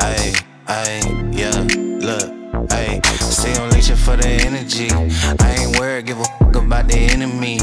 Yeah, look, ayy, stay on leeching for the energy. I ain't worried, give a fuck about the enemy.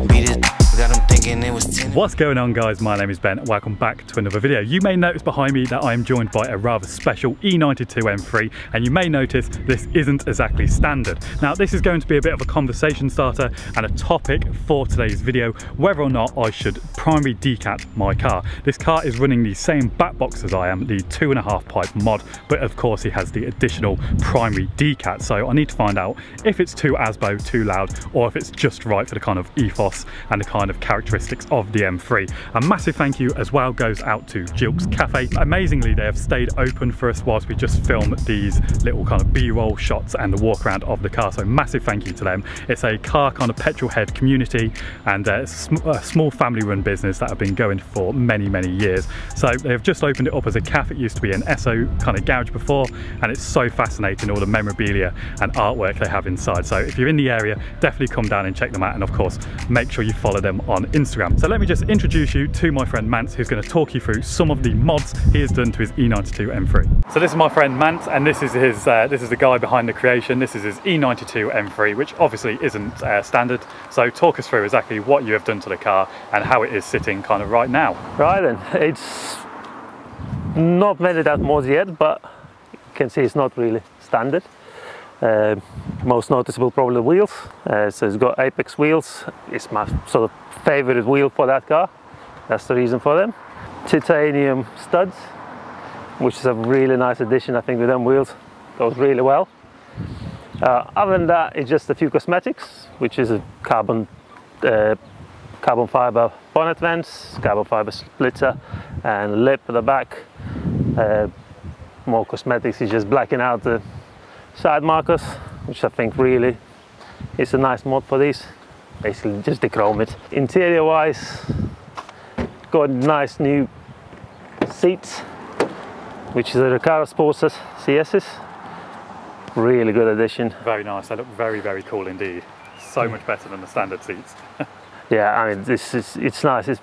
Beat it, got them thinking it was 10. What's going on, guys? My name is Ben. Welcome back to another video. You may notice behind me that I am joined by a rather special E92 M3, and you may notice this isn't exactly standard. Now, this is going to be a bit of a conversation starter and a topic for today's video, whether or not I should primary decat my car. This car is running the same back box as I am, the 2.5 pipe mod, but of course it has the additional primary decat. So I need to find out if it's too ASBO, too loud, or if it's just right for the kind of ethos and the kind of characteristics of the M3. A massive thank you as well goes out to Jilk's Cafe. Amazingly, they have stayed open for us whilst we just film these little kind of B-roll shots and the walk around of the car, so massive thank you to them. It's a car kind of petrol head community, and it's a small family run business that have been going for many years. So they've just opened it up as a cafe. It used to be an Esso kind of garage before, and it's so fascinating, all the memorabilia and artwork they have inside. So if you're in the area, definitely come down and check them out, and of course make sure you follow them on Instagram. So let me just introduce you to my friend Mance, who's going to talk you through some of the mods he has done to his E92 M3. So this is my friend Mance, and this is his this is the guy behind the creation. This is his E92 M3, which obviously isn't standard. So talk us through exactly what you have done to the car and how it is sitting kind of right now. Right then, it's not many that mods yet, but you can see it's not really standard. Most noticeable probably the wheels. So it's got Apex wheels. It's my sort of favorite wheel for that car. That's the reason for them. Titanium studs, which is a really nice addition. I think with them wheels goes really well. Other than that, it's just a few cosmetics, which is a carbon fiber bonnet vents, carbon fiber splitter, and lip at the back. More cosmetics is just blacking out the side markers, which I think really is a nice mod for these. Basically just dechrome it. Interior wise, got nice new seats, which is a Recaro Sports CS's. Really good addition. Very nice. They look very cool indeed. So much better than the standard seats. Yeah, I mean, it's nice. It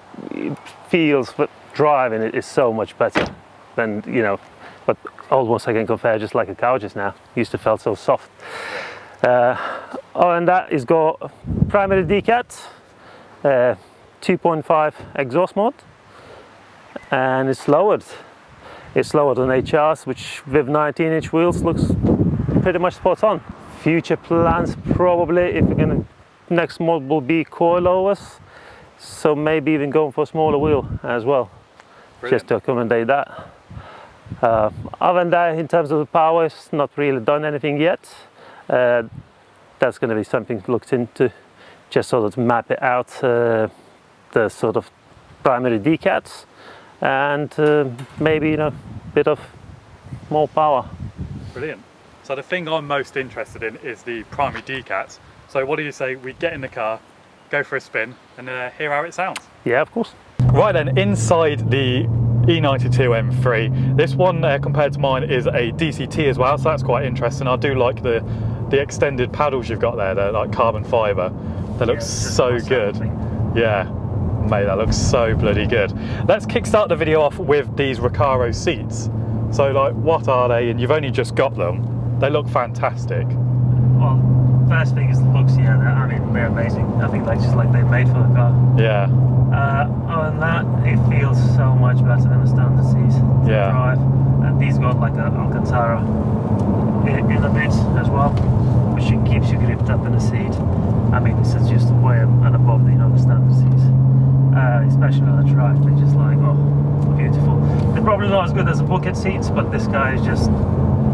feels, but driving it is so much better than, you know, but almost I can compare just like a couches now. Used to felt so soft. Other than that, it's got primary decat, 2.5 exhaust mode, and it's lowered. It's lowered on HRs, which with 19-inch wheels looks pretty much spot on. Future plans probably, if we're gonna, next mod will be coil lowers, so maybe even going for a smaller wheel as well. Brilliant. Just to accommodate that. Other than that, in terms of the power, it's not really done anything yet. That's going to be something looked into, just sort of map it out, the sort of primary decats, and maybe, you know, a bit of more power. Brilliant. So the thing I'm most interested in is the primary decats. So what do you say we get in the car, go for a spin, and hear how it sounds? Yeah, of course. Right then, inside the E92 M3, this one compared to mine is a DCT as well, so that's quite interesting. I do like the extended paddles you've got there. They're like carbon fibre. They look so good. Yeah, mate, that looks so bloody good. Let's kickstart the video off with these Recaro seats. So like, what are they? And you've only just got them. They look fantastic. Well, first thing is the looks. Yeah, I mean, they're amazing. I think like just like they're made for the car. Yeah. Other than that, it feels so much better than the standard seats to drive. And these got like a Alcantara in a bit as well, which keeps you gripped up in the seat. I mean, this is just way and above the, you know, the standard seats. Especially on the track, they're just like, oh, beautiful. They're probably not as good as the bucket seats, but this guy is just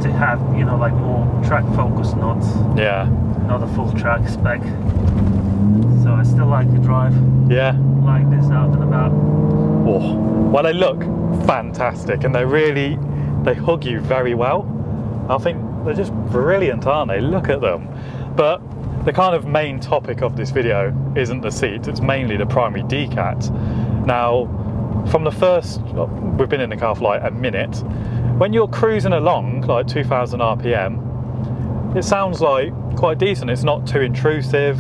to have, you know, like more track focus, not a full track spec. So I still like to drive like this out and about. Oh, well, they look fantastic, and they hug you very well. I think they're just brilliant, aren't they? Look at them. But the kind of main topic of this video isn't the seats, it's mainly the primary decat. Now, from the first, we've been in the car for like a minute, when you're cruising along like 2000 RPM, it sounds like quite decent. It's not too intrusive.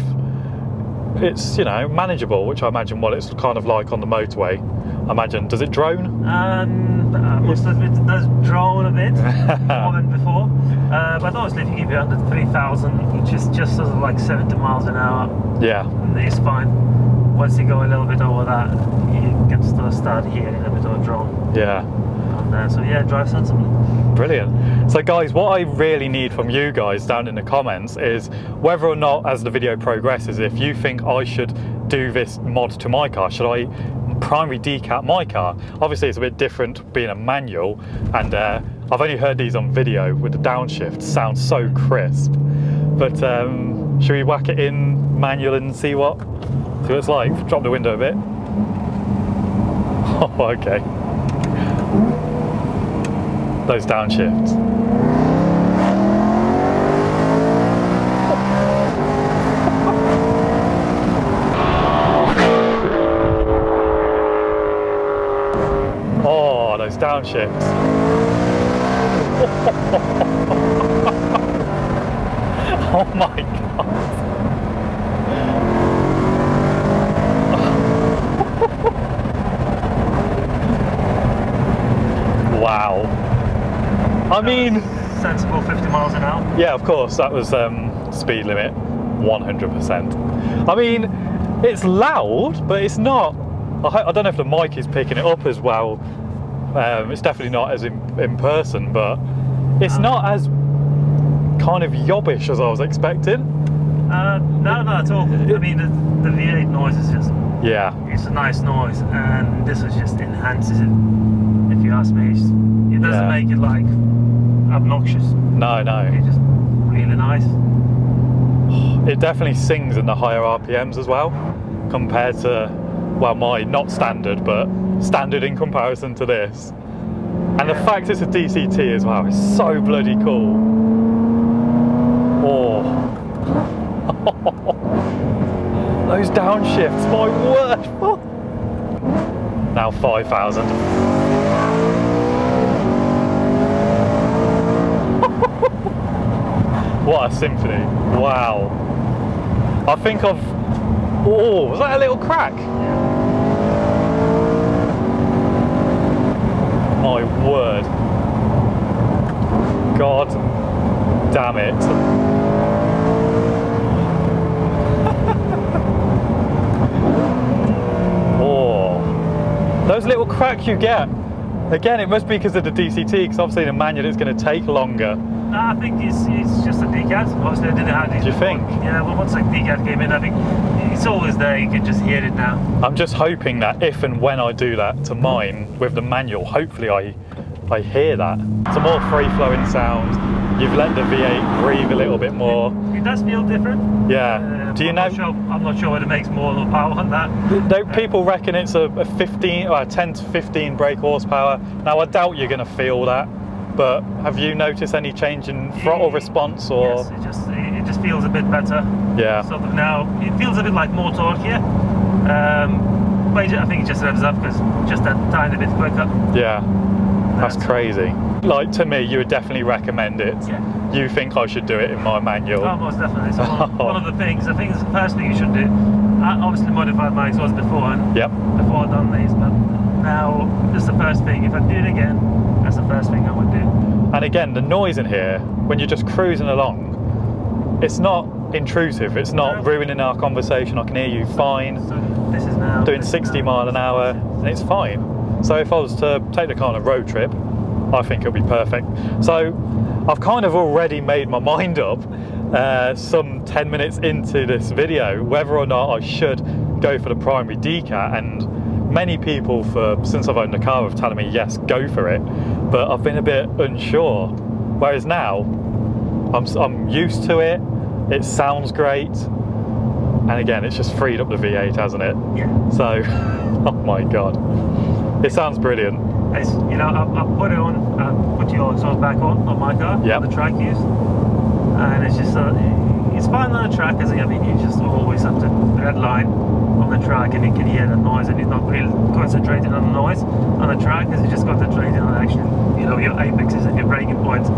it's, you know, manageable, which I imagine what it's kind of like on the motorway. I imagine, does it drone? I must admit it does drone a bit more than before, but obviously if you keep it under 3,000, which is just sort of like 70 miles an hour, yeah, it's fine. Once you go a little bit over that, you can start hearing a bit of a drone. Yeah. So yeah, drive sensibly. Brilliant. So guys, what I really need from you guys down in the comments is whether or not, as the video progresses, if you think I should do this mod to my car. Should I primary decat my car? Obviously it's a bit different being a manual, and I've only heard these on video with the downshift. Sounds so crisp. But should we whack it in manual and see what it's like? Drop the window a bit. Oh, okay. Those downshifts. Oh, those downshifts. Oh my God. Wow. I mean, sensible 50 miles an hour. Yeah, of course, that was speed limit, 100%. I mean, it's loud, but it's not. I don't know if the mic is picking it up as well. It's definitely not as in person, but it's not as kind of yobbish as I was expecting. No, not at all. I mean, the V8 noise is just, yeah, it's a nice noise, and this just enhances it. If you ask me, it doesn't make it like obnoxious. No. It's just really nice. It definitely sings in the higher RPMs as well, compared to, well, my not standard, but standard in comparison to this. And the fact it's a DCT as well is so bloody cool. Oh. Those downshifts, my word. Now 5,000. What a symphony. Wow. I think I've... Oh, was that a little crack? My word. God damn it. Oh. Those little cracks you get. Again, it must be because of the DCT, because obviously in a manual it's going to take longer. I think it's just a decat. Obviously, I didn't have these. Do you think? Yeah, well, once like decat came in, I think it's always there. You can just hear it now. I'm just hoping that if and when I do that to mine with the manual, hopefully I hear that. Some more free-flowing sound. You've let the V8 breathe a little bit more. It does feel different. Yeah. Do you know? I'm not sure whether it makes more or power on that. People reckon it's a 10 to 15 brake horsepower. Now I doubt you're going to feel that. But have you noticed any change in throttle response, or? Yes, it just feels a bit better. Yeah. Sort of now, it feels a bit like more torque here. But I think it just revs up because just that tiny bit quicker. Yeah. That's crazy. Like, to me, you would definitely recommend it. Yeah. You think I should do it in my manual? Oh, most definitely. So one of the things, I think it's the first thing you should do. I obviously modified my exhaust before, before I've done these, but now this is the first thing. If I do it again, that's the first thing I would do. And again, the noise in here, when you're just cruising along, it's not intrusive, it's not ruining our conversation. I can hear you fine. So this is now doing 60 mile an hour, and it's fine. So if I was to take the car on a road trip, I think it'll be perfect. So I've kind of already made my mind up some 10 minutes into this video whether or not I should go for the primary decat, and many people since I've owned the car have telling me yes, go for it, but I've been a bit unsure. Whereas now I'm used to it, it sounds great, and again it's just freed up the V8, hasn't it? Yeah. So oh my god, it sounds brilliant. It's, you know, I put it on, put your exhaust back on my car, the track use, and it's just it's fine on the track, because I mean you just always have to red line on the track, and you can hear the noise, and you're not really concentrating on the noise on the track, because you're just concentrating on actually, you know, your apexes and your braking points.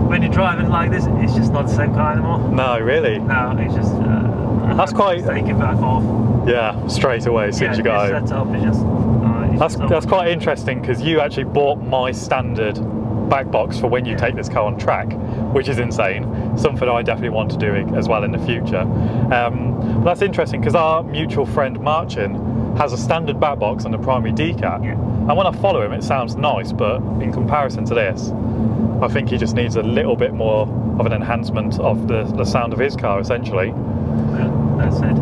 When you're driving like this, it's just not the same car anymore. No, really? No, it's just That's quite. Take it back off. Yeah, straight away as soon as you go home. Setup is just. That's quite interesting because you actually bought my standard back box for when you take this car on track, which is insane. Something I definitely want to do as well in the future. That's interesting because our mutual friend Marcin has a standard back box and a primary decat. Yeah. And when I follow him, it sounds nice, but in comparison to this, I think he just needs a little bit more of an enhancement of the sound of his car, essentially. Yeah, that's it.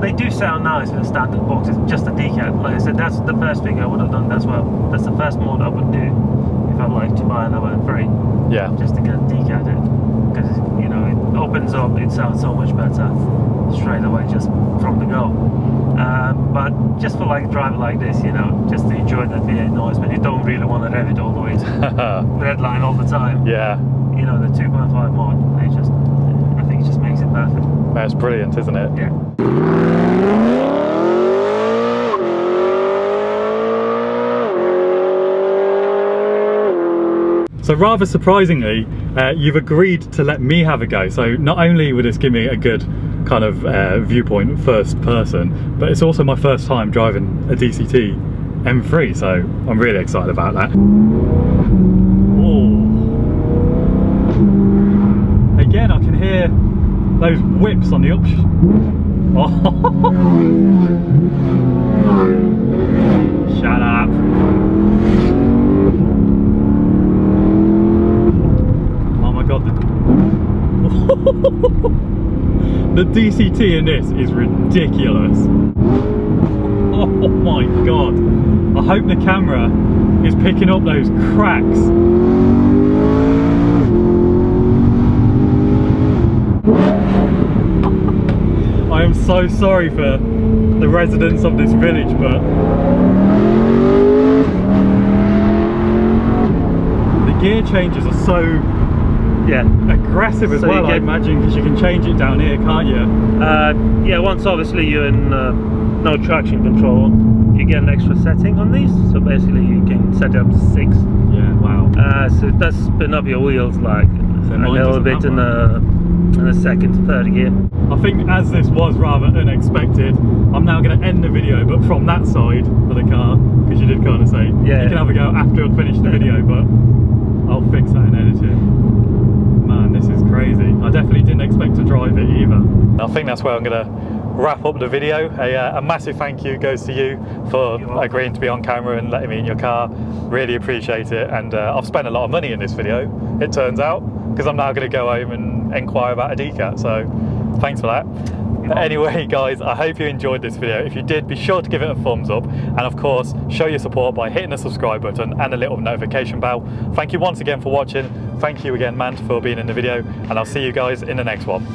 They do sound nice with a standard box. It's just a decat. Like I said, that's the first thing I would have done as well. That's the first mod I would do if I'd like to buy another M3. Yeah. Just to get decated, because you know it opens up. It sounds so much better straight away just from the go. But just for like a driver like this, you know, just to enjoy that V8 noise, but you don't really want to rev it all the way to red line all the time. Yeah. You know, the 2.5 mod, I think it just makes it perfect. That's brilliant, isn't it? Yeah. So rather surprisingly, you've agreed to let me have a go. So not only would this give me a good kind of viewpoint first person, but it's also my first time driving a DCT M3, so I'm really excited about that. Ooh. Again, I can hear those whips on the Shut up. Oh my god. The DCT in this is ridiculous. Oh my god. I hope the camera is picking up those cracks. I am so sorry for the residents of this village, but the gear changes are so aggressive as well, I imagine, because you can change it down here, can't you? Yeah, once obviously you're in no traction control, you get an extra setting on these, so basically you can set it up to 6. Yeah, wow. So it does spin up your wheels like a little bit in a second to third gear. I think as this was rather unexpected, I'm now going to end the video, but from that side of the car, because you did kind of say, you can have a go after I'd finished the video, but I'll fix that in editing. Man, this is crazy. I definitely didn't expect to drive it either. I think that's where I'm going to wrap up the video. A massive thank you goes to you for agreeing to be on camera and letting me in your car. Really appreciate it, and I've spent a lot of money in this video, it turns out, because I'm now going to go home and inquire about a decat, so thanks for that. Anyway guys, I hope you enjoyed this video. If you did, be sure to give it a thumbs up, and of course show your support by hitting the subscribe button and the little notification bell. Thank you once again for watching. Thank you again, man, for being in the video, and I'll see you guys in the next one.